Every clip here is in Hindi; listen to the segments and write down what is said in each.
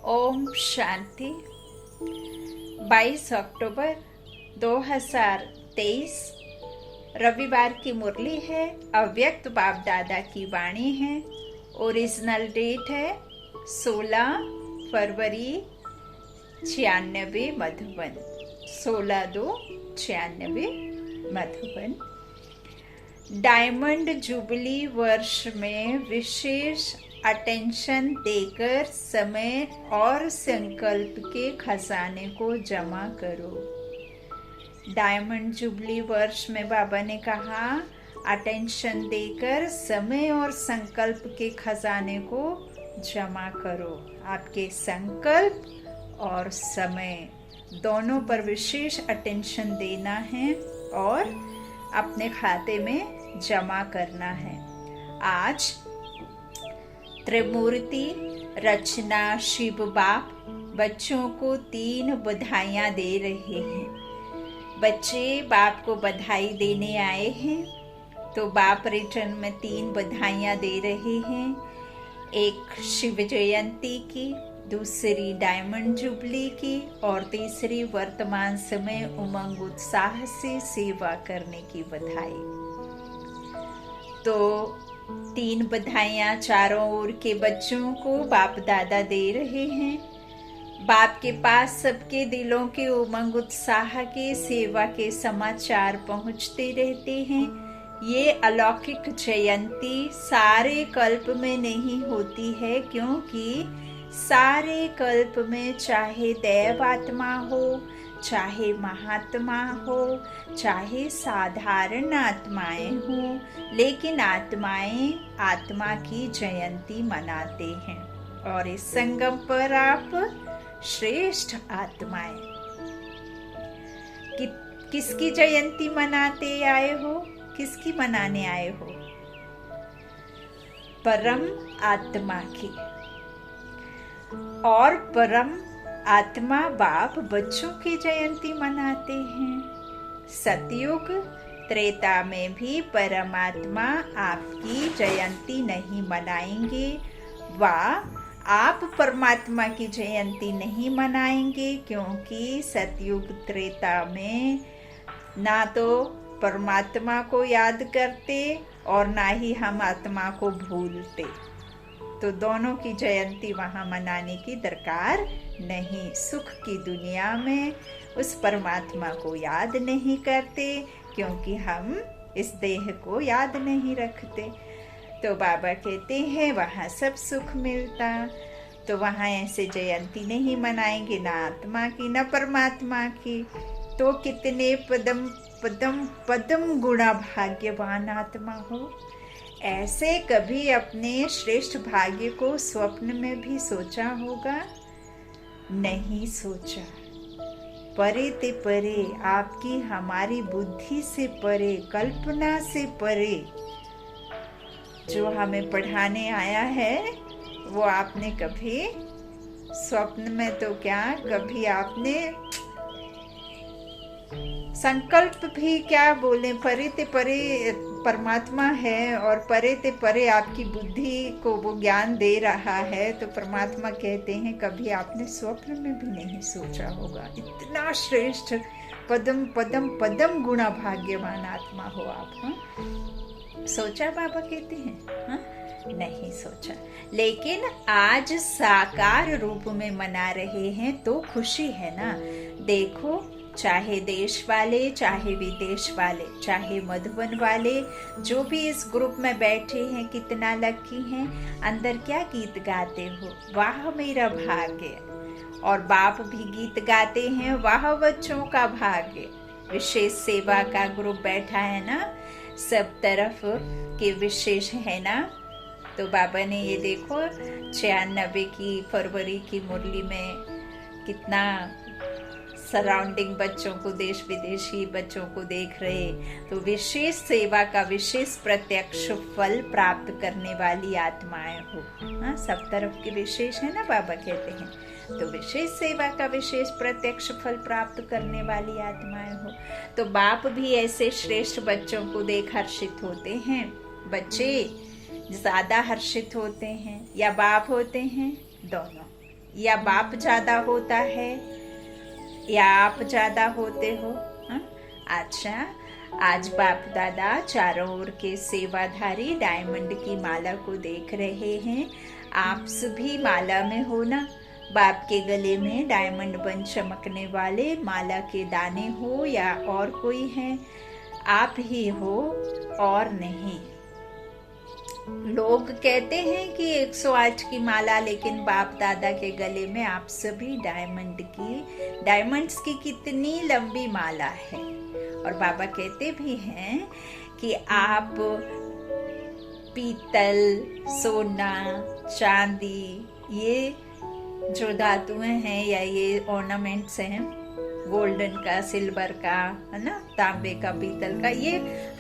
ओम शांति। 22 अक्टूबर 2023 रविवार की मुरली है। अव्यक्त बाप दादा की वाणी है। ओरिजिनल डेट है 16 फरवरी 96 मधुबन। 16/2/96 मधुबन। डायमंड जुबली वर्ष में विशेष अटेंशन देकर समय और संकल्प के खजाने को जमा करो। डायमंड जुबली वर्ष में बाबा ने कहा, अटेंशन देकर समय और संकल्प के खजाने को जमा करो। आपके संकल्प और समय दोनों पर विशेष अटेंशन देना है और अपने खाते में जमा करना है। आज त्रिमूर्ति रचना शिव बाप बच्चों को 3 बधाइयाँ दे रहे हैं। बच्चे बाप को बधाई देने आए हैं, तो बाप रिटर्न में 3 बधाइयाँ दे रहे हैं। एक शिव जयंती की, दूसरी डायमंड जुबली की और तीसरी वर्तमान समय उमंग उत्साह से सेवा करने की बधाई। तो 3 बधाइयाँ चारों ओर के बच्चों को बाप दादा दे रहे हैं। बाप के पास सबके दिलों के उमंग उत्साह के सेवा के समाचार पहुँचते रहते हैं। ये अलौकिक जयंती सारे कल्प में नहीं होती है, क्योंकि सारे कल्प में चाहे दैव आत्मा हो, चाहे महात्मा हो, चाहे साधारण आत्माएं हों, लेकिन आत्माएं आत्मा की जयंती मनाते हैं। और इस संगम पर आप श्रेष्ठ आत्माएं किसकी जयंती मनाते आए हो? किसकी मनाने आए हो? परम आत्मा की। और परम आत्मा बाप बच्चों की जयंती मनाते हैं। सतयुग त्रेता में भी परमात्मा आपकी जयंती नहीं मनाएंगे, व आप परमात्मा की जयंती नहीं मनाएंगे, क्योंकि सतयुग त्रेता में ना तो परमात्मा को याद करते और ना ही हम आत्मा को भूलते। तो दोनों की जयंती वहाँ मनाने की दरकार नहीं। सुख की दुनिया में उस परमात्मा को याद नहीं करते, क्योंकि हम इस देह को याद नहीं रखते। तो बाबा कहते हैं वहाँ सब सुख मिलता, तो वहाँ ऐसे जयंती नहीं मनाएंगे, ना आत्मा की ना परमात्मा की। तो कितने पदम पदम पदम गुणा भाग्यवान आत्मा हो। ऐसे कभी अपने श्रेष्ठ भाग्य को स्वप्न में भी सोचा होगा? नहीं सोचा। परे ते परे, आपकी हमारी बुद्धि से परे, कल्पना से परे जो हमें पढ़ाने आया है, वो आपने कभी स्वप्न में तो क्या, कभी आपने संकल्प भी क्या बोले, परे ते परे परमात्मा है और परे ते परे आपकी बुद्धि को वो ज्ञान दे रहा है। तो परमात्मा कहते हैं कभी आपने स्वप्न में भी नहीं सोचा होगा। इतना श्रेष्ठ पदम पदम पदम गुणा भाग्यवान आत्मा हो आप। हाँ, सोचा बाबा कहते हैं? हाँ, नहीं सोचा। लेकिन आज साकार रूप में मना रहे हैं, तो खुशी है ना। देखो, चाहे देश वाले, चाहे विदेश वाले, चाहे मधुबन वाले, जो भी इस ग्रुप में बैठे हैं, कितना लकी हैं। अंदर क्या गीत गाते हो? वाह मेरा भाग्य। और बाप भी गीत गाते हैं, वाह बच्चों का भाग्य। विशेष सेवा का ग्रुप बैठा है ना, सब तरफ के विशेष है ना। तो बाबा ने ये देखो 96 की फरवरी की मुरली में कितना सराउंडिंग बच्चों को, देश विदेशी बच्चों को देख रहे। तो विशेष सेवा का विशेष प्रत्यक्ष फल प्राप्त करने वाली आत्माएं हो। हाँ, सब तरफ के विशेष है ना, बाबा कहते हैं। तो विशेष सेवा का विशेष प्रत्यक्ष फल प्राप्त करने वाली आत्माएं हो। तो बाप भी ऐसे श्रेष्ठ बच्चों को देख हर्षित होते हैं। बच्चे ज्यादा हर्षित होते हैं या बाप होते हैं? दोनों। या बाप ज्यादा होता है या आप ज्यादा होते हो? हा? अच्छा, आज बाप दादा चारों ओर के सेवाधारी डायमंड की माला को देख रहे हैं। आप सभी माला में हो ना? बाप के गले में डायमंड बन चमकने वाले माला के दाने हो या और कोई है? आप ही हो और नहीं। लोग कहते हैं कि 108 की माला, लेकिन बाप दादा के गले में आप सभी डायमंड्स की कितनी लंबी माला है। और बाबा कहते भी हैं कि आप पीतल, सोना, चांदी, ये जो धातुएं हैं या ये ऑर्नामेंट्स हैं, गोल्डन का, सिल्वर का, है ना, तांबे का, पीतल का, ये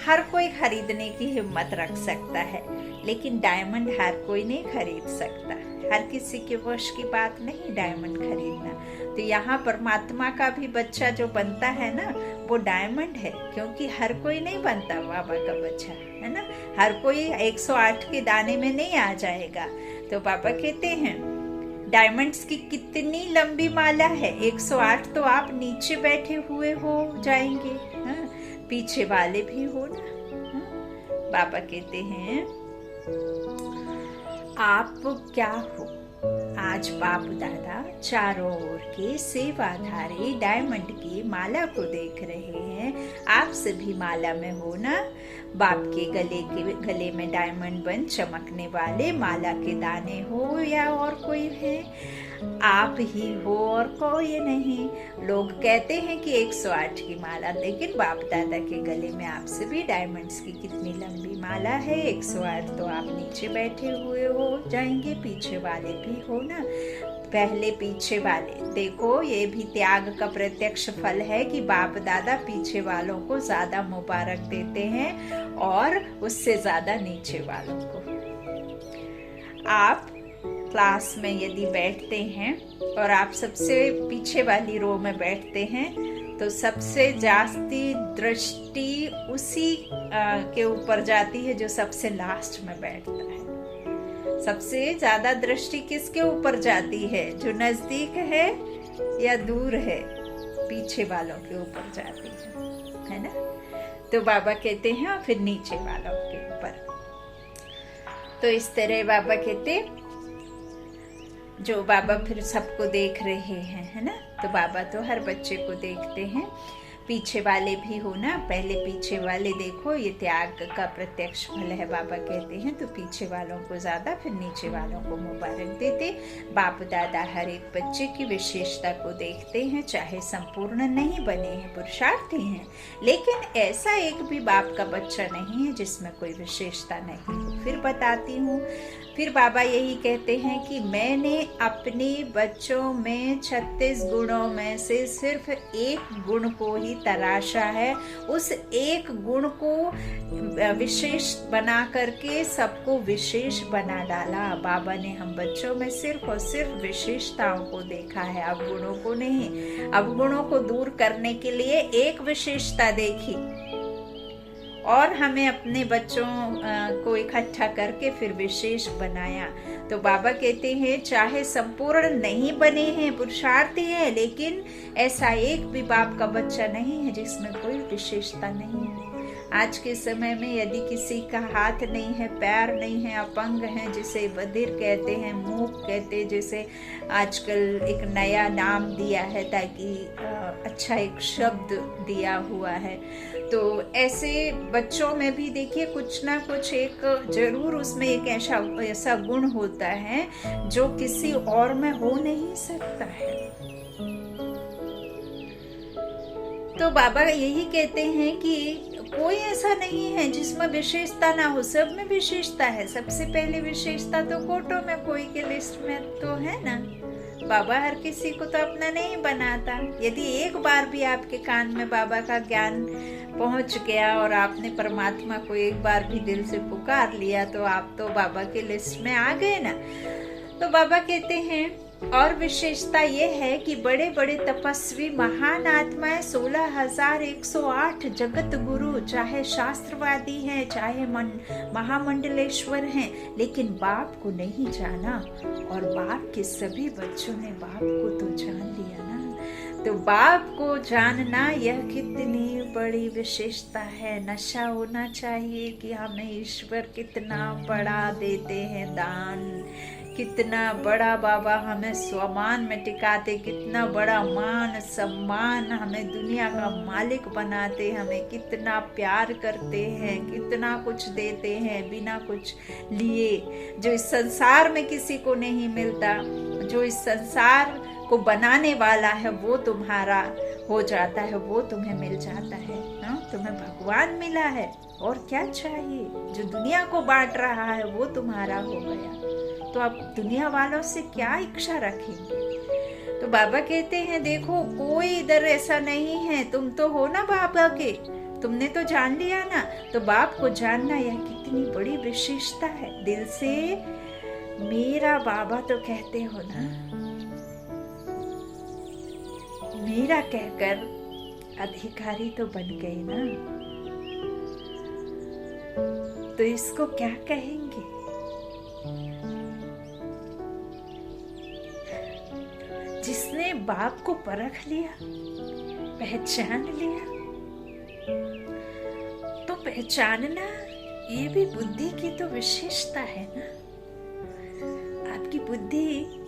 हर कोई खरीदने की हिम्मत रख सकता है, लेकिन डायमंड हर कोई नहीं खरीद सकता। हर किसी के वश की बात नहीं डायमंड खरीदना। तो यहाँ परमात्मा का भी बच्चा जो बनता है ना, वो डायमंड है, क्योंकि हर कोई नहीं बनता बाबा का बच्चा, है ना। हर कोई 108 के दाने में नहीं आ जाएगा। तो बाबा कहते हैं डायमंड्स की कितनी लंबी माला है। 108 तो आप नीचे बैठे हुए हो जाएंगे, हाँ? पीछे वाले भी हो ना, हाँ? बाबा कहते हैं आप क्या हो। आज बाप दादा चारों ओर के सेवाधारी डायमंड की माला को देख रहे हैं। आप सभी माला में हो ना? बाप के गले में डायमंड बन चमकने वाले माला के दाने हो या और कोई है? आप ही हो और कोई नहीं। लोग कहते हैं कि 108 की माला, लेकिन बाप दादा के गले में आप सभी डायमंड्स की कितनी लंबी माला है। 108 तो आप नीचे बैठे हुए हो जाएंगे, पीछे वाले भी हो ना। पहले पीछे वाले देखो, ये भी त्याग का प्रत्यक्ष फल है कि बाप दादा पीछे वालों को ज्यादा मुबारक देते हैं और उससे ज्यादा नीचे वालों को। आप क्लास में यदि बैठते हैं और आप सबसे पीछे वाली रो में बैठते हैं, तो सबसे जास्ती दृष्टि उसी के ऊपर जाती है जो सबसे लास्ट में बैठता है। सबसे ज्यादा दृष्टि किसके ऊपर जाती है? जो नजदीक है या दूर है? पीछे वालों के ऊपर जाती है ना। तो बाबा कहते हैं और फिर नीचे वालों के ऊपर। तो इस तरह बाबा कहते, जो बाबा फिर सबको देख रहे हैं, है ना। तो बाबा तो हर बच्चे को देखते हैं। पीछे वाले भी हो ना, पहले पीछे वाले देखो, ये त्याग का प्रत्यक्ष फल है बाबा कहते हैं। तो पीछे वालों को ज्यादा, फिर नीचे वालों को मुबारक देते। बाप दादा हर एक बच्चे की विशेषता को देखते हैं, चाहे संपूर्ण नहीं बने हैं, पुरुषार्थी हैं, लेकिन ऐसा एक भी बाप का बच्चा नहीं है जिसमें कोई विशेषता नहीं हो। फिर बताती हूँ। फिर बाबा यही कहते हैं कि मैंने अपने बच्चों में 36 गुणों में से सिर्फ एक गुण को ही तराशा है। उस एक गुण को विशेष बना करके सबको विशेष बना डाला। बाबा ने हम बच्चों में सिर्फ और सिर्फ विशेषताओं को देखा है, अवगुणों को नहीं। अवगुणों को दूर करने के लिए एक विशेषता देखी और हमें अपने बच्चों को इकट्ठा करके फिर विशेष बनाया। तो बाबा कहते हैं चाहे संपूर्ण नहीं बने हैं, पुरुषार्थी है, लेकिन ऐसा एक भी बाप का बच्चा नहीं है जिसमें कोई विशेषता नहीं है। आज के समय में यदि किसी का हाथ नहीं है, पैर नहीं है, अपंग है, जिसे बधिर कहते हैं, मूक कहते हैं, जिसे आजकल एक नया नाम दिया है ताकि अच्छा एक शब्द दिया हुआ है। तो ऐसे बच्चों में भी देखिए कुछ ना कुछ एक जरूर उसमें एक ऐसा गुण होता है जो किसी और में हो नहीं सकता है। तो बाबा यही कहते हैं कि कोई ऐसा नहीं है जिसमें विशेषता ना हो, सब में विशेषता है। सबसे पहले विशेषता तो फोटो में कोई के लिस्ट में तो है ना। बाबा हर किसी को तो अपना नहीं बनाता। यदि एक बार भी आपके कान में बाबा का ज्ञान पहुंच गया और आपने परमात्मा को एक बार भी दिल से पुकार लिया, तो आप तो बाबा के लिस्ट में आ गए ना। तो बाबा कहते हैं और विशेषता ये है कि बड़े बड़े तपस्वी महान आत्माएं 16,108 जगत गुरु, चाहे शास्त्रवादी हैं, चाहे महामंडलेश्वर हैं, लेकिन बाप को नहीं जाना। और बाप के सभी बच्चों ने बाप को तो जान लिया ना। तो बाप को जानना यह कितनी बड़ी विशेषता है। नशा होना चाहिए कि हमें ईश्वर कितना बड़ा देते हैं दान, कितना बड़ा बाबा हमें स्वमान में टिकाते, कितना बड़ा मान सम्मान, हमें दुनिया का मालिक बनाते, हमें कितना प्यार करते हैं, कितना कुछ देते हैं बिना कुछ लिए, जो इस संसार में किसी को नहीं मिलता। जो इस संसार को बनाने वाला है वो तुम्हारा हो जाता है, वो तुम्हें मिल जाता है ना। तुम्हें भगवान मिला है और क्या चाहिए। जो दुनिया को बांट रहा है वो तुम्हारा हो गया, तो आप दुनिया वालों से क्या इच्छा रखेंगे। तो बाबा कहते हैं देखो कोई इधर ऐसा नहीं है, तुम तो हो ना बाबा के, तुमने तो जान लिया ना। तो बाप को जानना यह कितनी बड़ी विशेषता है। दिल से मेरा बाबा तो कहते हो ना, मेरा कहकर अधिकारी तो बन गए ना। तो इसको क्या कहेंगे। जिसने बाप को परख लिया, पहचान लिया, तो पहचानना ये भी बुद्धि की तो विशेषता है ना। आपकी बुद्धि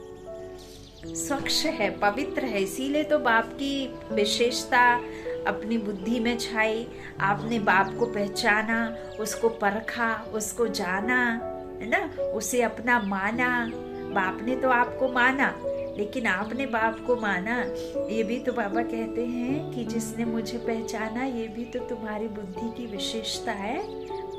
स्वच्छ है, पवित्र है, इसीलिए तो बाप की विशेषता अपनी बुद्धि में छाई। आपने बाप को पहचाना, उसको परखा, उसको जाना, है ना, उसे अपना माना। बाप ने तो आपको माना, लेकिन आपने बाप को माना। ये भी तो बाबा कहते हैं कि जिसने मुझे पहचाना, ये भी तो तुम्हारी बुद्धि की विशेषता है,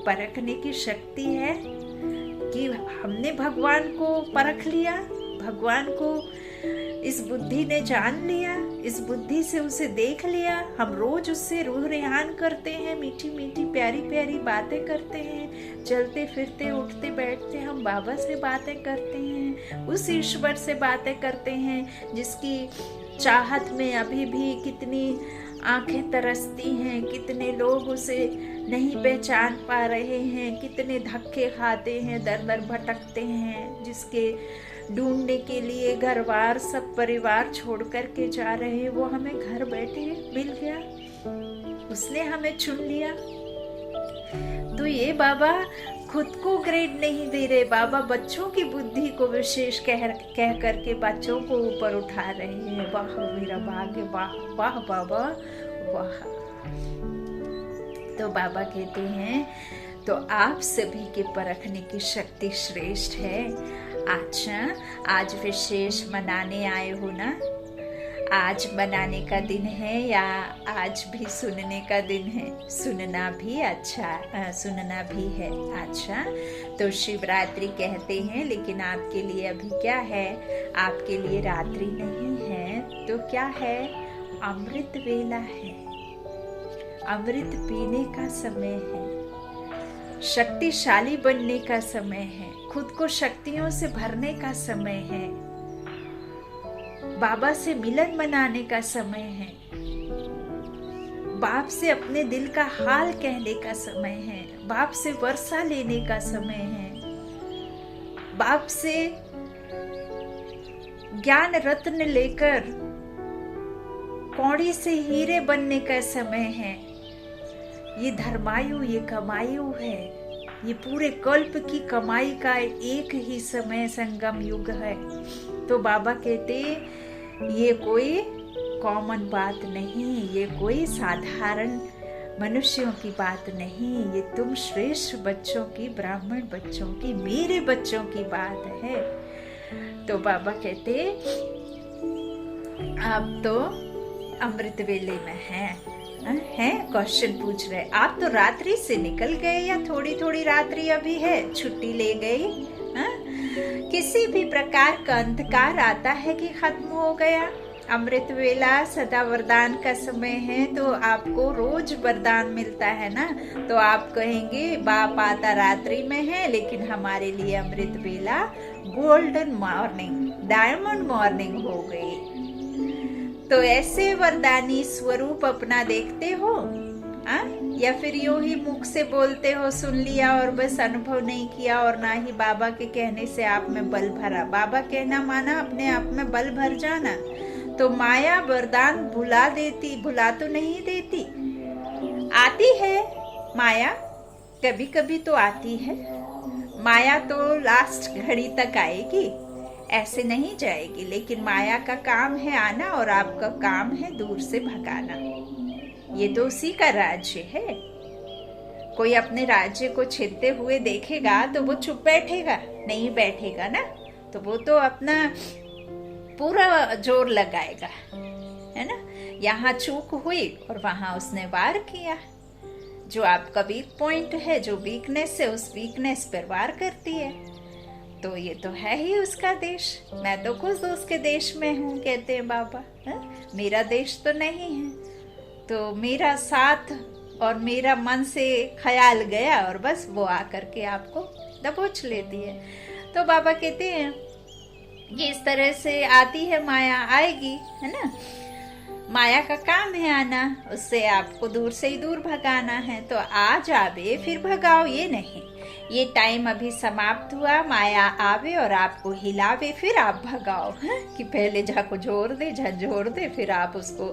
परखने की शक्ति है कि हमने भगवान को परख लिया, भगवान को इस बुद्धि ने जान लिया, इस बुद्धि से उसे देख लिया। हम रोज उससे रूह रेहान करते हैं, मीठी मीठी प्यारी प्यारी बातें करते हैं, चलते फिरते उठते बैठते हम बाबा से बातें करते हैं, उस ईश्वर से बातें करते हैं जिसकी चाहत में अभी भी कितनी आंखें तरसती हैं, कितने लोग उसे नहीं पहचान पा रहे हैं, कितने धक्के खाते हैं, दर दर भटकते हैं, जिसके ढूंढने के लिए घर बार सब परिवार छोड़ कर के जा रहे हैं। वो हमें घर बैठे मिल गया, उसने हमें चुन लिया। तो ये बाबा खुद को ग्रेड नहीं दे रहे, बाबा बच्चों की बुद्धि को विशेष कह करके बच्चों को ऊपर उठा रहे हैं। वाह मेरा भाग्य, वाह वाह बाबा वाह। तो बाबा कहते हैं तो आप सभी के परखने की शक्ति श्रेष्ठ है। अच्छा, आज विशेष मनाने आए हो ना। आज मनाने का दिन है या आज भी सुनने का दिन है? सुनना भी अच्छा, सुनना भी है। अच्छा, तो शिवरात्रि कहते हैं, लेकिन आपके लिए अभी क्या है? आपके लिए रात्रि नहीं है तो क्या है? अमृत वेला है, अमृत पीने का समय है, शक्तिशाली बनने का समय है, खुद को शक्तियों से भरने का समय है, बाबा से मिलन मनाने का समय है, बाप से अपने दिल का हाल कहने का समय है, बाप से वर्षा लेने का समय है, बाप से ज्ञान रत्न लेकर कौड़ी से हीरे बनने का समय है। ये धर्मायु, ये कमायु है, ये पूरे कल्प की कमाई का एक ही समय संगम युग है। तो बाबा कहते ये कोई कॉमन बात नहीं, ये कोई साधारण मनुष्यों की बात नहीं, ये तुम श्रेष्ठ बच्चों की, ब्राह्मण बच्चों की, मेरे बच्चों की बात है। तो बाबा कहते आप तो अमृत वेले में हैं। क्वेश्चन पूछ रहे, आप तो रात्रि से निकल गए या थोड़ी थोड़ी रात्रि अभी है, छुट्टी ले गई? किसी भी प्रकार का अंधकार आता है कि खत्म हो गया? अमृत वेला सदा वरदान का समय है, तो आपको रोज वरदान मिलता है ना। तो आप कहेंगे बाप आता रात्रि में है, लेकिन हमारे लिए अमृत वेला गोल्डन मॉर्निंग, डायमंड मॉर्निंग हो गई। तो ऐसे वरदानी स्वरूप अपना देखते हो या फिर यूं ही मुख से बोलते हो, सुन लिया और बस अनुभव नहीं किया, और ना ही बाबा के कहने से आप में बल भरा। बाबा कहना माना अपने आप में बल भर जाना। तो माया वरदान भुला तो नहीं देती, आती है माया, कभी कभी तो आती है माया, तो लास्ट घड़ी तक आएगी, ऐसे नहीं जाएगी। लेकिन माया का काम है आना और आपका काम है दूर से भगाना। ये तो उसी का राज्य है। कोई अपने राज्य को छीनते हुए देखेगा तो वो चुप बैठेगा? नहीं बैठेगा ना, तो वो तो अपना पूरा जोर लगाएगा, है ना। यहाँ चूक हुई और वहां उसने वार किया। जो आपका वीक पॉइंट है, जो वीकनेस है, उस वीकनेस पर वार करती है। तो ये तो है ही उसका देश। मैं तो खुद उसके देश में हूँ, कहते हैं बाबा। मेरा देश तो नहीं है। तो मेरा साथ और मेरा मन से ख्याल गया और बस वो आकर के आपको दबोच लेती है। तो बाबा कहते हैं ये इस तरह से आती है माया, आएगी, है ना। माया का काम है आना, उससे आपको दूर से ही दूर भगाना है। तो आ जावे फिर भगाओ, ये नहीं। ये टाइम अभी समाप्त हुआ, माया आवे और आपको हिलावे, फिर आप भगाओ। कि पहले जाको झंझोर दे, फिर आप उसको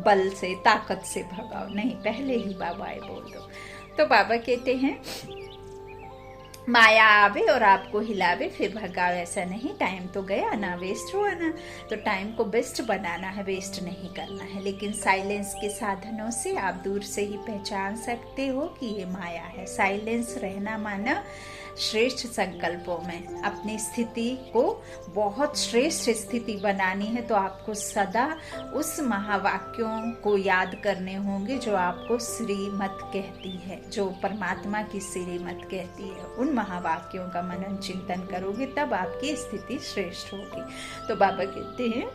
बल से, ताकत से भगाओ। नहीं, पहले ही बाबा बोल दो। तो बाबा कहते हैं माया आवे और आपको हिलावे फिर भगाओ, ऐसा नहीं। टाइम तो गया ना, वेस्ट हुआ ना। तो टाइम को बेस्ट बनाना है, वेस्ट नहीं करना है। लेकिन साइलेंस के साधनों से आप दूर से ही पहचान सकते हो कि ये माया है। साइलेंस रहना माना श्रेष्ठ संकल्पों में अपनी स्थिति को बहुत श्रेष्ठ स्थिति बनानी है। तो आपको सदा उस महावाक्यों को याद करने होंगे जो आपको श्रीमत कहती है, जो परमात्मा की श्रीमत कहती है। उन महावाक्यों का मनन चिंतन करोगे तब आपकी स्थिति श्रेष्ठ होगी। तो बाबा कहते हैं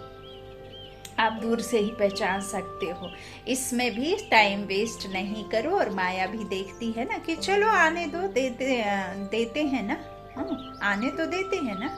आप दूर से ही पहचान सकते हो। इसमें भी टाइम वेस्ट नहीं करो। और माया भी देखती है ना कि चलो आने दो, देते हैं ना, आने तो देते हैं ना।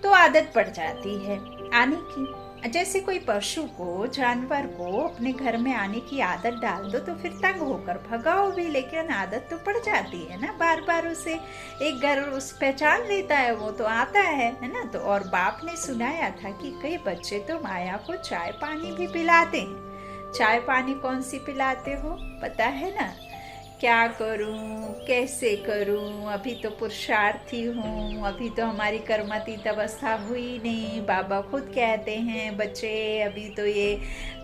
तो आदत पड़ जाती है आने की। जैसे कोई पशु को, जानवर को अपने घर में आने की आदत डाल दो तो फिर तंग होकर भगाओ भी, लेकिन आदत तो पड़ जाती है ना। बार बार उसे एक घर उस पहचान लेता है, वो तो आता है ना। तो और बाप ने सुनाया था कि कई बच्चे तो माया को चाय पानी भी पिलाते हैं। चाय पानी कौन सी पिलाते हो पता है ना? क्या करूं, कैसे करूं, अभी तो पुरुषार्थी हूँ, अभी तो हमारी कर्मातीत अवस्था हुई नहीं। बाबा खुद कहते हैं बच्चे अभी तो ये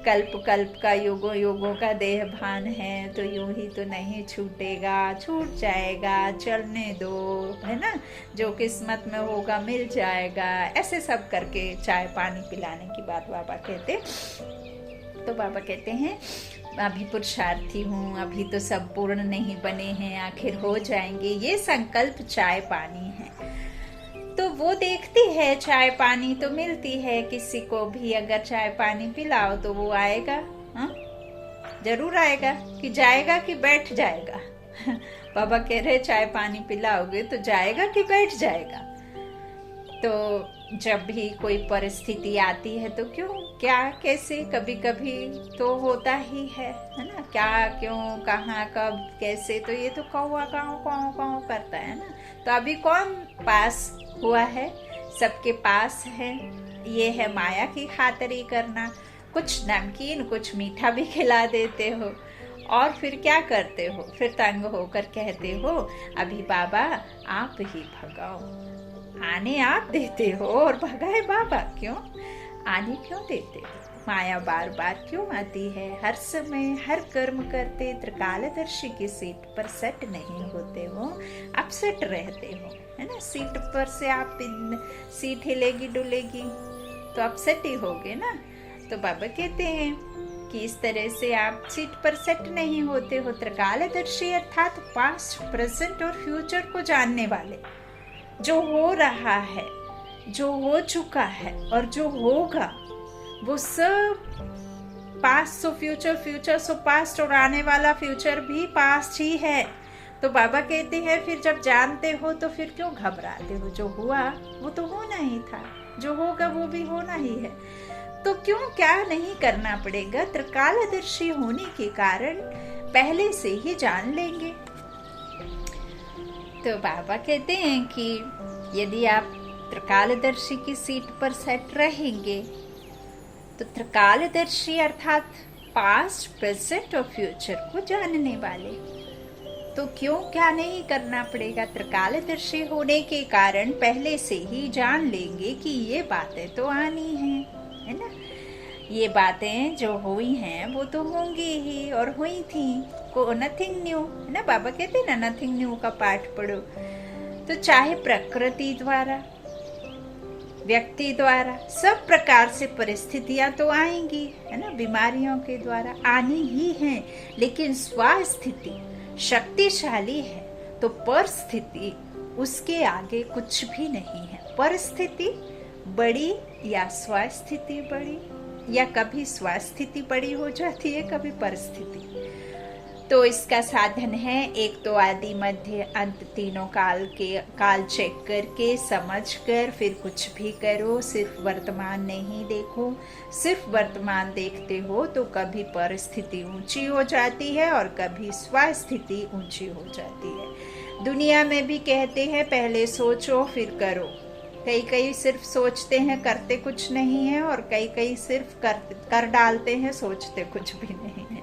कल्प का योगों का देह भान है, तो यूं ही तो नहीं छूटेगा, छूट जाएगा, चलने दो, है ना। जो किस्मत में होगा मिल जाएगा। ऐसे सब करके चाय पानी पिलाने की बात बाबा कहते। तो बाबा कहते हैं अभी पुरुषार्थी हूँ, अभी तो सब पूर्ण नहीं बने हैं, आखिर हो जाएंगे। ये संकल्प चाय पानी है। तो वो देखती है, चाय पानी तो मिलती है किसी को भी। अगर चाय पानी पिलाओ तो वो आएगा, जरूर आएगा। कि जाएगा कि बैठ जाएगा? बाबा कह रहे चाय पानी पिलाओगे तो जाएगा कि बैठ जाएगा? तो जब भी कोई परिस्थिति आती है तो क्यों, क्या, कैसे, कभी कभी तो होता ही है ना। क्या, क्यों, कहाँ, कब, कैसे, तो ये तो कौवा काऊ करता है ना। तो अभी कौन पास हुआ है? सबके पास है। ये है माया की खातरी करना। कुछ नमकीन, कुछ मीठा भी खिला देते हो और फिर क्या करते हो? फिर तंग होकर कहते हो अभी बाबा आप ही भगाओ। आने आप देते हो और भगाए बाबा क्यों? आने क्यों देते हो? माया बार बार क्यों आती है? हर समय हर कर्म करते त्रिकालदर्शी की सीट पर सेट नहीं होते हो, अपसेट रहते हो, है ना। सीट पर से आप सीट हिलेगी डुलेगी तो अपसेट ही होगे ना। तो बाबा कहते हैं कि इस तरह से आप सीट पर सेट नहीं होते हो। त्रिकालदर्शी अर्थात पास्ट, प्रेजेंट और फ्यूचर को जानने वाले। जो हो रहा है, जो हो चुका है और जो होगा वो सब past so future, future so past और आने वाला फ्यूचर भी पास्ट ही है। तो बाबा कहते हैं फिर जब जानते हो तो फिर क्यों घबराते हो? जो हुआ वो तो होना ही था, जो होगा वो भी होना ही है, तो क्यों क्या नहीं करना पड़ेगा। त्रिकालदर्शी होने के कारण पहले से ही जान लेंगे। तो बाबा कहते हैं कि यदि आप त्रिकालदर्शी की सीट पर सेट रहेंगे तो त्रिकालदर्शी अर्थात पास्ट, प्रेजेंट और फ्यूचर को जानने वाले, तो क्यों क्या नहीं करना पड़ेगा। त्रिकालदर्शी होने के कारण पहले से ही जान लेंगे कि ये बातें तो आनी है ना। ये बातें जो हुई हैं वो तो होंगी ही और हुई थी, को नथिंग न्यू है ना। बाबा कहते हैं ना, नथिंग न्यू का पाठ पढ़ो। तो चाहे प्रकृति द्वारा, व्यक्ति द्वारा, सब प्रकार से परिस्थितियां तो आएंगी है ना, बीमारियों के द्वारा आनी ही हैं, लेकिन स्वास्थिति शक्तिशाली है तो परिस्थिति उसके आगे कुछ भी नहीं है। परिस्थिति बड़ी या स्वास्थिति बड़ी, या कभी स्वास्थिति बड़ी हो जाती है, कभी परिस्थिति। तो इसका साधन है एक तो आदि मध्य अंत तीनों काल चेक करके समझ कर फिर कुछ भी करो। सिर्फ वर्तमान नहीं देखो, सिर्फ वर्तमान देखते हो तो कभी परिस्थिति ऊंची हो जाती है और कभी स्वास्थिति ऊंची हो जाती है। दुनिया में भी कहते हैं पहले सोचो फिर करो। कई सिर्फ सोचते हैं करते कुछ नहीं है, और कई सिर्फ कर डालते हैं सोचते कुछ भी नहीं है।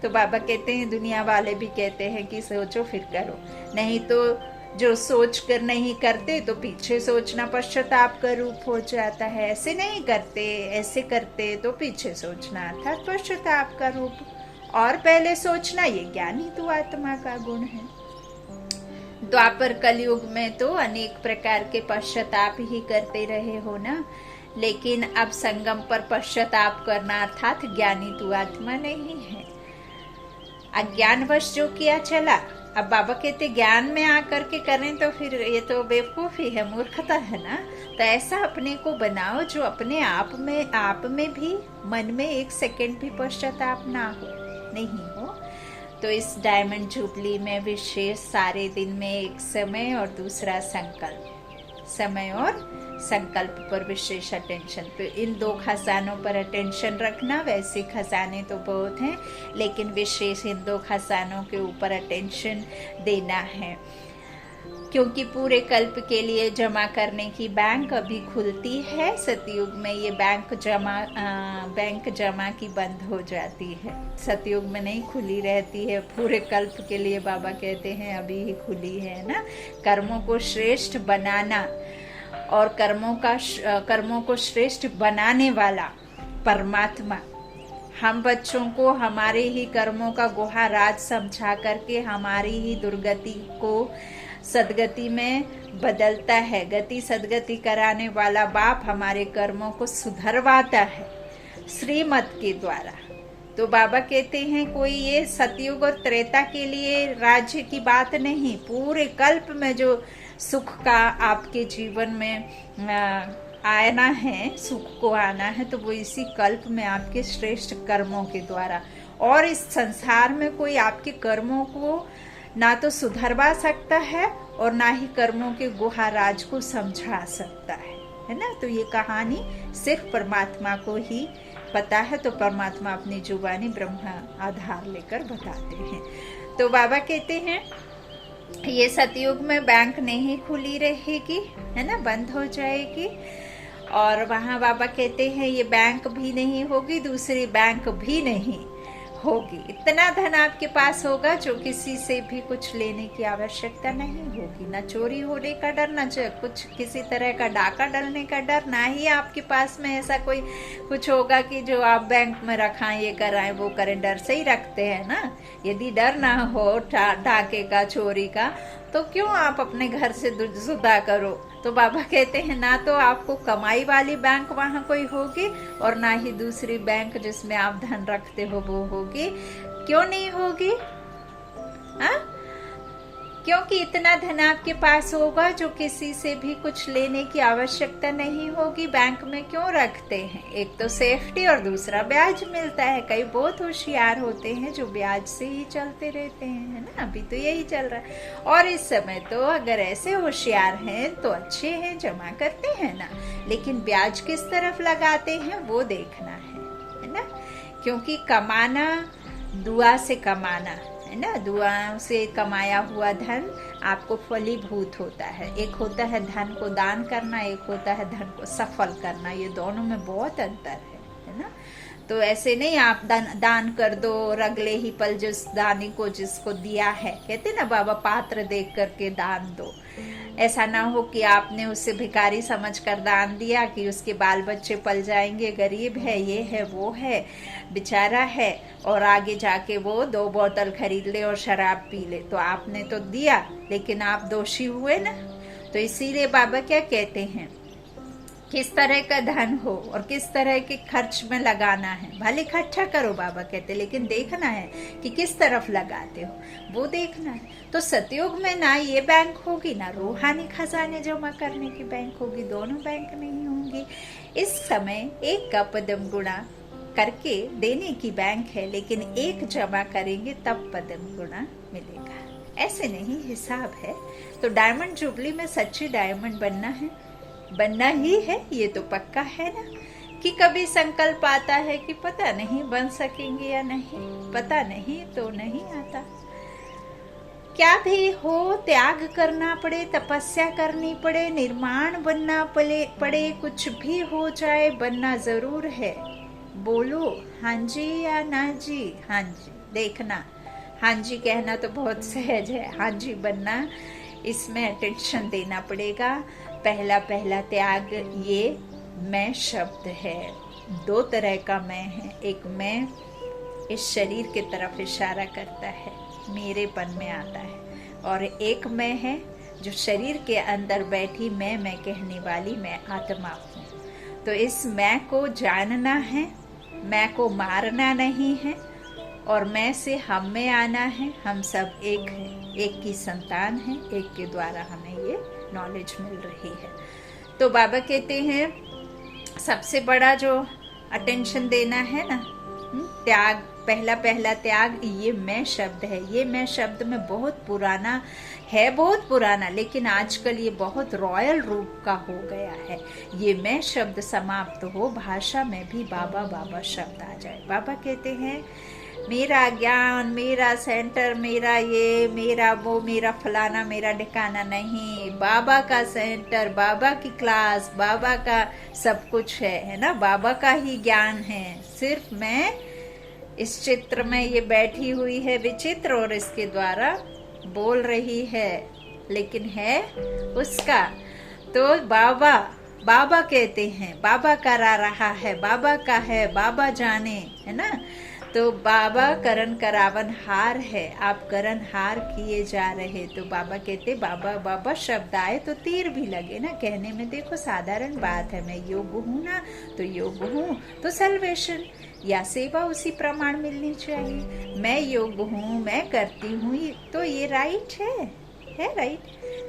तो बाबा कहते हैं, दुनिया वाले भी कहते हैं कि सोचो फिर करो, नहीं तो जो सोच कर नहीं करते तो पीछे सोचना पश्चाताप का रूप हो जाता है। ऐसे नहीं करते, ऐसे करते तो पीछे सोचना अर्थात पश्चाताप का रूप। और पहले सोचना ये ज्ञानी तो आत्मा का गुण है। द्वापर कलयुग में तो अनेक प्रकार के पश्चाताप ही करते रहे हो ना, लेकिन अब संगम पर पश्चाताप करना अर्थात ज्ञानी तू आत्मा नहीं है। अज्ञानवश जो किया चला, अब बाबा कहते ज्ञान में आकर के करें तो फिर ये तो बेवकूफी है, मूर्खता है ना। तो ऐसा अपने को बनाओ जो अपने आप में भी मन में एक सेकंड भी पश्चाताप ना हो, नहीं हो। तो इस डायमंड जुबली में विशेष सारे दिन में एक समय और दूसरा संकल्प, समय और संकल्प पर विशेष अटेंशन। तो इन दो खजानों पर अटेंशन रखना। वैसे खजाने तो बहुत हैं, लेकिन विशेष इन दो खजानों के ऊपर अटेंशन देना है, क्योंकि पूरे कल्प के लिए जमा करने की बैंक अभी खुलती है। सतयुग में ये बैंक जमा की बंद हो जाती है, सतयुग में नहीं खुली रहती है। पूरे कल्प के लिए बाबा कहते हैं अभी ही खुली है ना। कर्मों को श्रेष्ठ बनाना और कर्मों को श्रेष्ठ बनाने वाला परमात्मा हम बच्चों को हमारे ही कर्मों का गुहा राज समझा करके हमारी ही दुर्गति को सदगति में बदलता है। गति सदगति कराने वाला बाप हमारे कर्मों को सुधरवाता है श्रीमत के द्वारा। तो बाबा कहते हैं कोई ये सतयुग और त्रेता के लिए राज्य की बात नहीं, पूरे कल्प में जो सुख का आपके जीवन में आना है, सुख को आना है, तो वो इसी कल्प में आपके श्रेष्ठ कर्मों के द्वारा। और इस संसार में कोई आपके कर्मों को ना तो सुधरवा सकता है और ना ही कर्मों के गुहा राज को समझा सकता है ना। तो ये कहानी सिर्फ परमात्मा को ही पता है, तो परमात्मा अपनी जुबानी ब्रह्मा आधार लेकर बताते हैं। तो बाबा कहते हैं ये सतयुग में बैंक नहीं खुली रहेगी है ना, बंद हो जाएगी। और वहाँ बाबा कहते हैं ये बैंक भी नहीं होगी, दूसरी बैंक भी नहीं होगी। इतना धन आपके पास होगा जो किसी से भी कुछ लेने की आवश्यकता नहीं होगी, ना चोरी होने का डर, ना कुछ किसी तरह का डाका डलने का डर, ना ही आपके पास में ऐसा कोई कुछ होगा कि जो आप बैंक में रखाएं, ये कराएं वो करें। डर से ही रखते हैं ना। यदि डर ना हो डाके का, चोरी का, तो क्यों आप अपने घर से जुदा करो। तो बाबा कहते हैं ना तो आपको कमाई वाली बैंक वहाँ कोई होगी और ना ही दूसरी बैंक जिसमें आप धन रखते हो वो होगी। क्यों नहीं होगी? हाँ, क्योंकि इतना धन आपके पास होगा जो किसी से भी कुछ लेने की आवश्यकता नहीं होगी। बैंक में क्यों रखते हैं? एक तो सेफ्टी और दूसरा ब्याज मिलता है। कई बहुत होशियार होते हैं जो ब्याज से ही चलते रहते हैं, है ना। अभी तो यही चल रहा है। और इस समय तो अगर ऐसे होशियार हैं तो अच्छे हैं, जमा करते हैं ना, लेकिन ब्याज किस तरफ लगाते हैं वो देखना है ना। क्योंकि कमाना, दुआ से कमाना, है ना, दुआ से कमाया हुआ धन आपको फलीभूत होता है। एक होता है धन को दान करना, एक होता है धन को सफल करना। ये दोनों में बहुत अंतर है ना। तो ऐसे नहीं आप दान कर दो और अगले ही पल जिस दानी को जिसको दिया है, कहते ना बाबा पात्र देख करके दान दो। ऐसा ना हो कि आपने उससे भिखारी समझकर दान दिया कि उसके बाल बच्चे पल जाएंगे, गरीब है, ये है, वो है, बेचारा है, और आगे जाके वो 2 बोतल खरीद ले और शराब पी ले। तो आपने तो दिया लेकिन आप दोषी हुए ना। तो इसीलिए बाबा क्या कहते हैं, किस तरह का धन हो और किस तरह के खर्च में लगाना है। भले इकट्ठा करो बाबा कहते, लेकिन देखना है कि किस तरफ लगाते हो, वो देखना है। तो सतयुग में ना ये बैंक होगी ना रूहानी खजाने जमा करने की बैंक होगी, दोनों बैंक नहीं होंगी। इस समय एक का पदम गुणा करके देने की बैंक है, लेकिन एक जमा करेंगे तब पदम गुणा मिलेगा। ऐसे नहीं हिसाब है। तो डायमंड जुबली में सच्ची डायमंड बनना ही है, ये तो पक्का है ना। कि कभी संकल्प आता है कि पता नहीं बन सकेंगे या नहीं, पता नहीं तो नहीं आता। क्या भी हो, त्याग करना पड़े, तपस्या करनी पड़े, निर्माण बनना पड़े, कुछ भी हो जाए बनना जरूर है। बोलो हाँ जी या ना जी। हाँ जी देखना, हाँ जी कहना तो बहुत सहज है, हाँ जी बनना इसमें अटेंशन देना पड़ेगा। पहला त्याग ये मैं शब्द है। 2 तरह का मैं है। एक मैं इस शरीर की तरफ इशारा करता है, मेरेपन में आता है, और एक मैं है जो शरीर के अंदर बैठी मैं कहने वाली मैं आत्मा हूँ। तो इस मैं को जानना है, मैं को मारना नहीं है, और मैं से हम में आना है। हम सब एक हैं, एक की संतान है, एक के द्वारा हमें ये नॉलेज मिल रही है। तो बाबा कहते हैं सबसे बड़ा जो अटेंशन देना है ना, त्याग, पहला त्याग ये मैं शब्द है। ये मैं शब्द में बहुत पुराना, लेकिन आजकल ये बहुत रॉयल रूप का हो गया है। ये मैं शब्द समाप्त हो, भाषा में भी बाबा बाबा शब्द आ जाए। बाबा कहते हैं मेरा ज्ञान, मेरा सेंटर, मेरा ये, मेरा वो, मेरा फलाना, मेरा ठिकाना नहीं। बाबा का सेंटर, बाबा की क्लास, बाबा का सब कुछ है ना। बाबा का ही ज्ञान है। सिर्फ मैं इस चित्र में ये बैठी हुई है विचित्र, और इसके द्वारा बोल रही है, लेकिन है उसका। तो बाबा कहते हैं, बाबा करा रहा है, बाबा का है, बाबा जाने, है ना। तो बाबा करण करावन हार है, आप करण हार किए जा रहे। तो बाबा कहते बाबा शब्द आए तो तीर भी लगे ना। कहने में देखो साधारण बात है, मैं योग हूँ ना, तो योग हूँ तो सल्वेशन या सेवा उसी प्रमाण मिलनी चाहिए। मैं योग हूँ, मैं करती हूँ, तो ये राइट है राइट।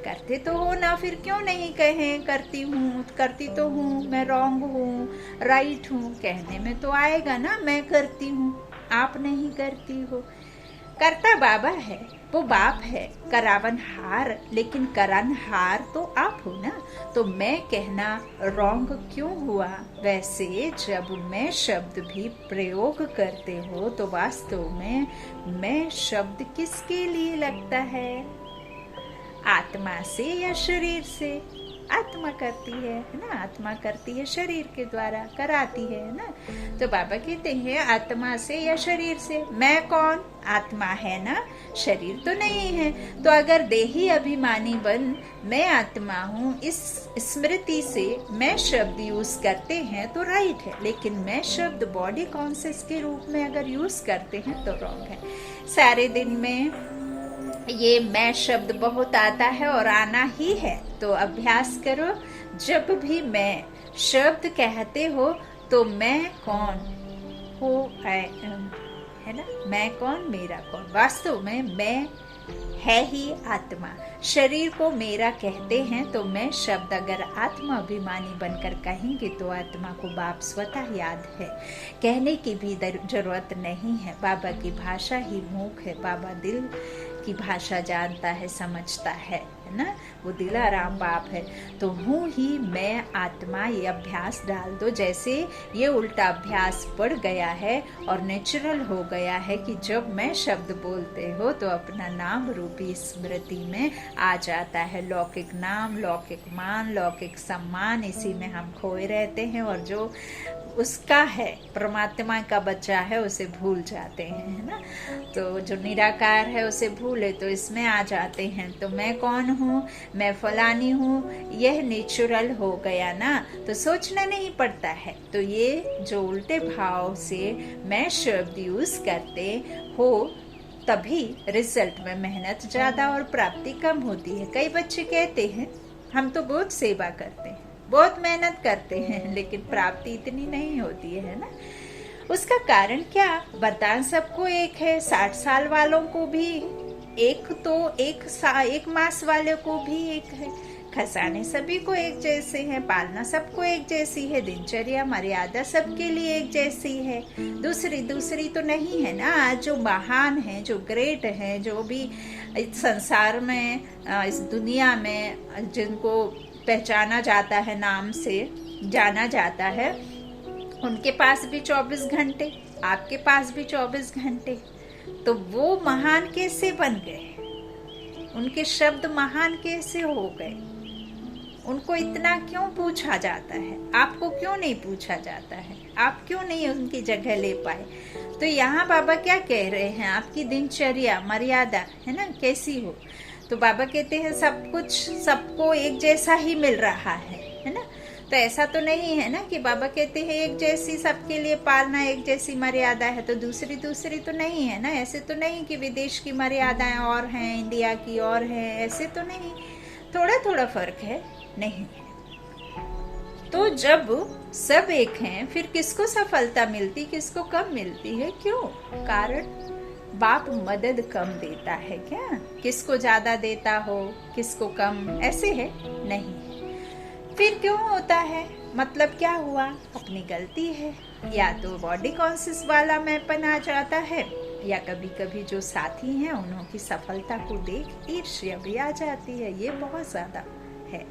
करते तो हो ना, फिर क्यों नहीं कहें करती तो हूँ, मैं रॉन्ग हूँ, राइट हूँ। कहने में तो आएगा ना मैं करती हूँ, आप नहीं करती हो। करता बाबा है, वो बाप है, करावन हार, लेकिन करन हार तो आप हो ना। तो मैं कहना रॉन्ग क्यों हुआ? वैसे जब मैं शब्द भी प्रयोग करते हो तो वास्तव में मैं शब्द किसके लिए लगता है? आत्मा से या शरीर से? आत्मा करती है ना, आत्मा करती है शरीर के द्वारा, कराती है ना। तो बाबा कहते हैं आत्मा से या शरीर से। मैं कौन? आत्मा है ना, शरीर तो नहीं है। तो अगर देही अभिमानी बन मैं आत्मा हूँ इस स्मृति से मैं शब्द यूज करते हैं तो राइट है, लेकिन मैं शब्द बॉडी कॉन्शियस के रूप में अगर यूज करते हैं तो रॉन्ग है। सारे दिन में ये मैं शब्द बहुत आता है और आना ही है, तो अभ्यास करो। जब भी मैं शब्द कहते हो तो मैं कौन हो, है ना, मैं कौन, मेरा कौन। वास्तव में मैं है ही आत्मा। शरीर को मेरा कहते हैं तो मैं शब्द अगर आत्मा अभिमानी बनकर कहेंगे तो आत्मा को बाप स्वतः याद है, कहने की भी जरूरत नहीं है। बाबा की भाषा ही मूक है, बाबा दिल की भाषा जानता है, समझता है ना, वो दिलाराम बाप है। तो हूँ ही मैं आत्मा, ये अभ्यास डाल दो। जैसे ये उल्टा अभ्यास पड़ गया है और नेचुरल हो गया है कि जब मैं शब्द बोलते हो तो अपना नाम रूपी स्मृति में आ जाता है। लौकिक नाम, लौकिक मान, लौकिक सम्मान, इसी में हम खोए रहते हैं और जो उसका है, परमात्मा का बच्चा है, उसे भूल जाते हैं, है ना। तो जो निराकार है उसे भूले तो इसमें आ जाते हैं। तो मैं कौन हूँ, मैं फलानी हूँ, यह नेचुरल हो गया ना, तो सोचना नहीं पड़ता है। तो ये जो उल्टे भाव से मैं शब्द यूज करते हो तभी रिजल्ट में मेहनत ज्यादा और प्राप्ति कम होती है। कई बच्चे कहते हैं हम तो बहुत सेवा करते हैं, बहुत मेहनत करते हैं, लेकिन प्राप्ति इतनी नहीं होती है ना। उसका कारण क्या? वरदान सबको एक है, 60 साल वालों को भी एक, तो एक मास वाले को भी एक है, खजाने सभी को एक जैसे हैं, पालना सबको एक जैसी है, दिनचर्या मर्यादा सबके लिए एक जैसी है। दूसरी तो नहीं है ना। आज जो महान है, जो ग्रेट है, जो भी इस संसार में, इस दुनिया में जिनको पहचाना जाता है, नाम से जाना जाता है, उनके पास भी 24 घंटे, आपके पास भी 24 घंटे। तो वो महान कैसे बन गए? उनके शब्द महान कैसे हो गए? उनको इतना क्यों पूछा जाता है? आपको क्यों नहीं पूछा जाता है? आप क्यों नहीं उनकी जगह ले पाए? तो यहाँ बाबा क्या कह रहे हैं, आपकी दिनचर्या मर्यादा है ना कैसी हो। तो बाबा कहते हैं सब कुछ सबको एक जैसा ही मिल रहा है ना। तो ऐसा तो नहीं है ना कि बाबा कहते हैं एक जैसी सबके लिए पालना, एक जैसी मर्यादा है तो दूसरी तो नहीं है ना। ऐसे तो नहीं कि विदेश की मर्यादाएं और हैं, इंडिया की और है, ऐसे तो नहीं, थोड़ा थोड़ा फर्क है, नहीं है। तो जब सब एक हैं, फिर किसको सफलता मिलती, किसको कम मिलती है? क्यों? कारण बाप मदद कम देता है क्या? किसको ज्यादा देता हो, किसको कम, ऐसे है नहीं। फिर क्यों होता है? मतलब क्या हुआ? अपनी गलती है, या तो बॉडी कॉन्शियस वाला मैंपन आ जाता है, या कभी कभी जो साथी हैं उन्हों की सफलता को देख ईर्ष्या भी आ जाती है। ये बहुत ज्यादा है,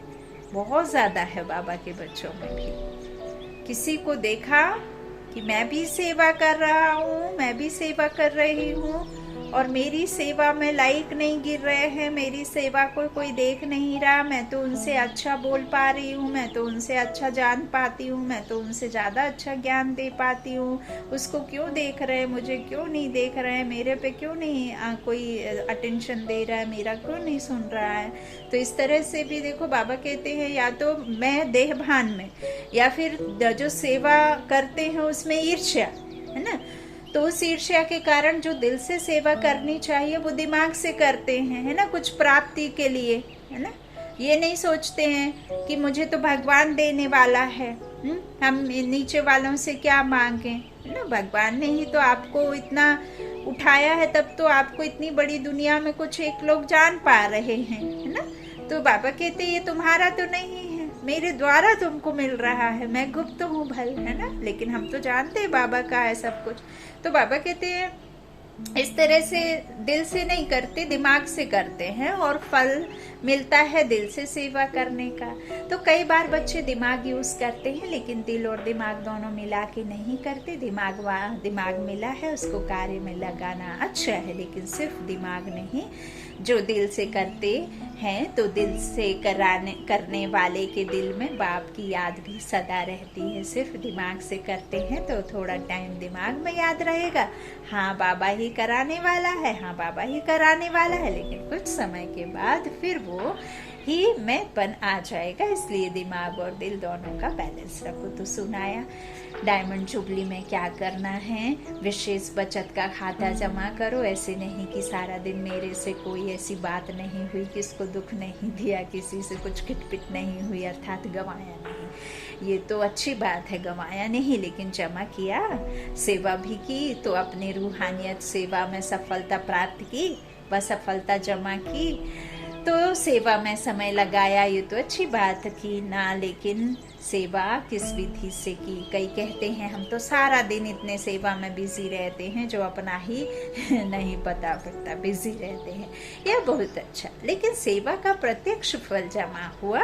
बहुत ज्यादा है बाबा के बच्चों में भी। किसी को देखा कि मैं भी सेवा कर रहा हूँ, मैं भी सेवा कर रही हूँ, और मेरी सेवा में लाइक नहीं गिर रहे हैं, मेरी सेवा को कोई देख नहीं रहा, मैं तो उनसे अच्छा बोल पा रही हूँ, मैं तो उनसे अच्छा जान पाती हूँ, मैं तो उनसे ज़्यादा अच्छा ज्ञान दे पाती हूँ, उसको क्यों देख रहे हैं, मुझे क्यों नहीं देख रहे हैं, मेरे पे क्यों नहीं कोई अटेंशन दे रहा है, मेरा क्यों नहीं सुन रहा है। तो इस तरह से भी देखो बाबा कहते हैं या तो मैं देहभान में, या फिर जो सेवा करते हैं उसमें ईर्ष्या है ना। तो उस ईर्ष्या के कारण जो दिल से सेवा करनी चाहिए वो दिमाग से करते हैं, है ना, कुछ प्राप्ति के लिए, है ना। ये नहीं सोचते हैं कि मुझे तो भगवान देने वाला है, हम नीचे वालों से क्या मांगे, है ना। भगवान ने ही तो आपको इतना उठाया है, तब तो आपको इतनी बड़ी दुनिया में कुछ एक लोग जान पा रहे हैं, है ना। तो बाबा कहते ये तुम्हारा तो नहीं है, मेरे द्वारा तुमको मिल रहा है, मैं गुप्त हूँ भल, है ना। लेकिन हम तो जानते हैं बाबा का है सब कुछ। तो बाबा कहते हैं इस तरह से दिल से नहीं करते, दिमाग से करते हैं, और फल मिलता है दिल से सेवा करने का। तो कई बार बच्चे दिमाग यूज करते हैं, लेकिन दिल और दिमाग दोनों मिला के नहीं करते। दिमाग मिला है, उसको कार्य में लगाना अच्छा है, लेकिन सिर्फ दिमाग नहीं, जो दिल से करते हैं तो दिल से करने वाले के दिल में बाप की याद भी सदा रहती है। सिर्फ दिमाग से करते हैं तो थोड़ा टाइम दिमाग में याद रहेगा, हाँ बाबा ही कराने वाला है, हाँ बाबा ही कराने वाला है, लेकिन कुछ समय के बाद फिर वो ही मैंपन आ जाएगा। इसलिए दिमाग और दिल दोनों का बैलेंस रखो। तो सुनाया डायमंड जुबली में क्या करना है, विशेष बचत का खाता जमा करो। ऐसे नहीं कि सारा दिन मेरे से कोई ऐसी बात नहीं हुई, किसको दुख नहीं दिया, किसी से कुछ खिटपिट नहीं हुई, अर्थात गंवाया नहीं। ये तो अच्छी बात है, गंवाया नहीं, लेकिन जमा किया, सेवा भी की, तो अपनी रूहानियत सेवा में सफलता प्राप्त की, सफलता जमा की तो सेवा में समय लगाया, ये तो अच्छी बात की ना, लेकिन सेवा किस विधि से की। कई कहते हैं हम तो सारा दिन इतने सेवा में बिजी रहते हैं जो अपना ही नहीं पता पड़ता, बिजी रहते हैं। यह बहुत अच्छा, लेकिन सेवा का प्रत्यक्ष फल जमा हुआ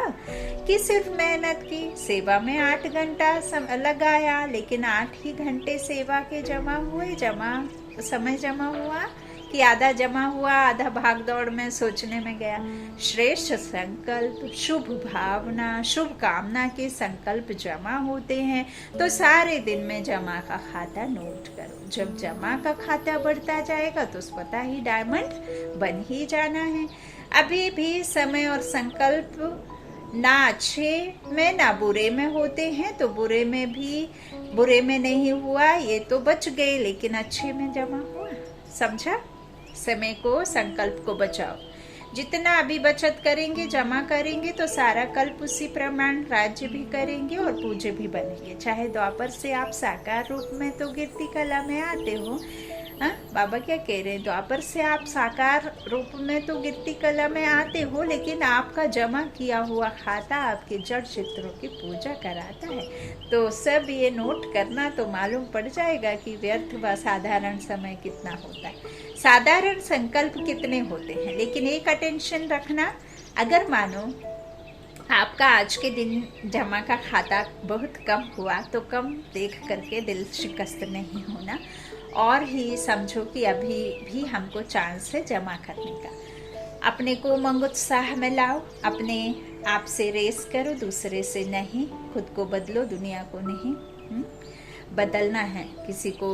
कि सिर्फ मेहनत की। सेवा में 8 घंटा लगाया, लेकिन 8 ही घंटे सेवा के जमा हुए, समय जमा हुआ कि आधा जमा हुआ, आधा भाग दौड़ में सोचने में गया। श्रेष्ठ संकल्प, शुभ भावना, शुभ कामना के संकल्प जमा होते हैं तो सारे दिन में जमा का खाता नोट करो। जब जमा का खाता बढ़ता जाएगा तो पता ही डायमंड बन ही जाना है। अभी भी समय और संकल्प ना अच्छे में ना बुरे में होते हैं, तो बुरे में नहीं हुआ ये तो बच गए, लेकिन अच्छे में जमा हुआ। समझा? समय को, संकल्प को बचाओ। जितना अभी बचत करेंगे, जमा करेंगे तो सारा कल्प उसी प्रमाण राज्य भी करेंगे और पूज्य भी बनेंगे। चाहे द्वापर से आप साकार रूप में तो कीर्ति कला में आते हो, बाबा क्या कह रहे हैं, द्वापर से आप साकार रूप में तो कीर्ति कला में आते हो, लेकिन आपका जमा किया हुआ खाता आपके जड़ चित्रों की पूजा कराता है। तो सब ये नोट करना तो मालूम पड़ जाएगा कि व्यर्थ व साधारण समय कितना होता है, साधारण संकल्प कितने होते हैं। लेकिन एक अटेंशन रखना, अगर मानो आपका आज के दिन जमा का खाता बहुत कम हुआ तो कम देख करके दिल शिकस्त नहीं होना, और ही समझो कि अभी भी हमको चांस है जमा करने का। अपने को उमंग उत्साह में लाओ, अपने आप से रेस करो, दूसरे से नहीं। खुद को बदलो, दुनिया को नहीं। बदलना है, किसी को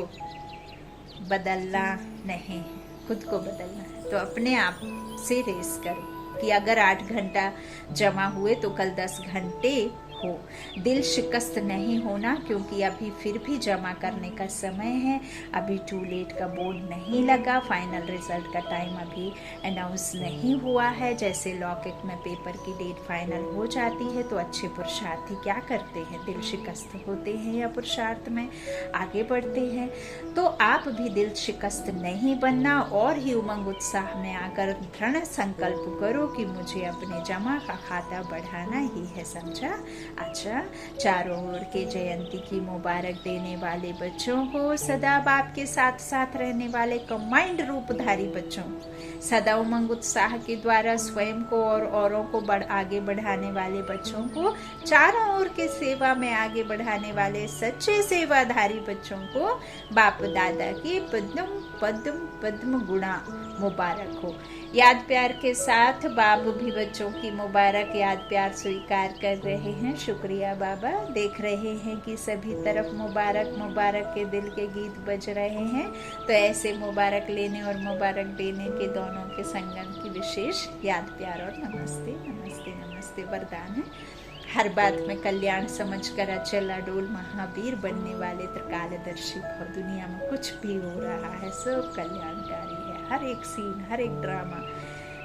बदलना नहीं, खुद को बदलना है। तो अपने आप से रेस करो कि अगर 8 घंटा जमा हुए तो कल 10 घंटे हो। दिल शिकस्त नहीं होना, क्योंकि अभी फिर भी जमा करने का समय है। अभी टू लेट का बोर्ड नहीं लगा, फाइनल रिजल्ट का टाइम अभी अनाउंस नहीं हुआ है। जैसे लॉकेट में पेपर की डेट फाइनल हो जाती है तो अच्छे पुरुषार्थी क्या करते हैं, दिल शिकस्त होते हैं या पुरुषार्थ में आगे बढ़ते हैं। तो आप भी दिल शिकस्त नहीं बनना और ही उमंग उत्साह में आकर दृढ़ संकल्प करो कि मुझे अपने जमा का खाता बढ़ाना ही है। समझा? अच्छा, चारों ओर के जयंती की मुबारक देने वाले बच्चों को, सदा बाप के साथ साथ रहने वाले कंबाइंड रूपधारी बच्चों को, सदा उमंग उत्साह के द्वारा स्वयं को और औरों को आगे बढ़ाने वाले बच्चों को, चारों ओर के सेवा में आगे बढ़ाने वाले सच्चे सेवाधारी बच्चों को बाप दादा की पद्म पद्म पद्म गुणा मुबारक हो। याद प्यार के साथ बाप भी बच्चों की मुबारक याद प्यार स्वीकार कर रहे हैं। शुक्रिया बाबा। देख रहे हैं कि सभी तरफ मुबारक मुबारक के दिल के गीत बज रहे हैं, तो ऐसे मुबारक लेने और मुबारक देने के दोनों के संगम की विशेष याद प्यार और नमस्ते नमस्ते नमस्ते वरदान है। हर बात में कल्याण समझकर अचल अडोल महावीर बनने वाले त्रिकालदर्शी भव। दुनिया में कुछ भी हो रहा है सब कल्याणकारी है। हर एक सीन, हर एक ड्रामा,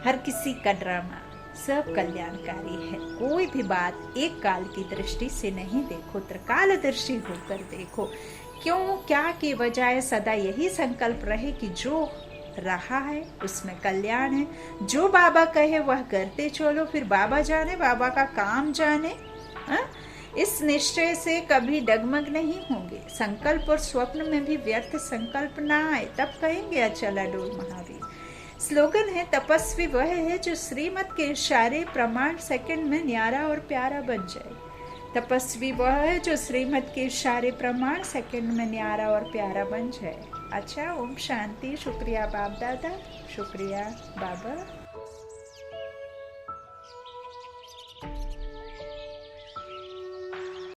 हर किसी का ड्रामा सब कल्याणकारी है। कोई भी बात एक काल की दृष्टि से नहीं देखो, त्रिकालदर्शी होकर देखो। क्यों, क्या के बजाय सदा यही संकल्प रहे कि जो रहा है उसमें कल्याण है। जो बाबा कहे वह करते चलो, फिर बाबा जाने, बाबा का काम जाने। इस निश्चय से कभी डगमग नहीं होंगे। संकल्प और स्वप्न में भी व्यर्थ संकल्प ना आए, तब कहेंगे अचल अडोल महावीर। स्लोगन है, तपस्वी वह है जो श्रीमत के इशारे प्रमाण सेकंड में न्यारा और प्यारा बन जाए। तपस्वी वह है जो श्रीमत के इशारे प्रमाण सेकंड में न्यारा और प्यारा बन जाए। अच्छा, ओम शांति। शुक्रिया बाप दादा, शुक्रिया बाबा।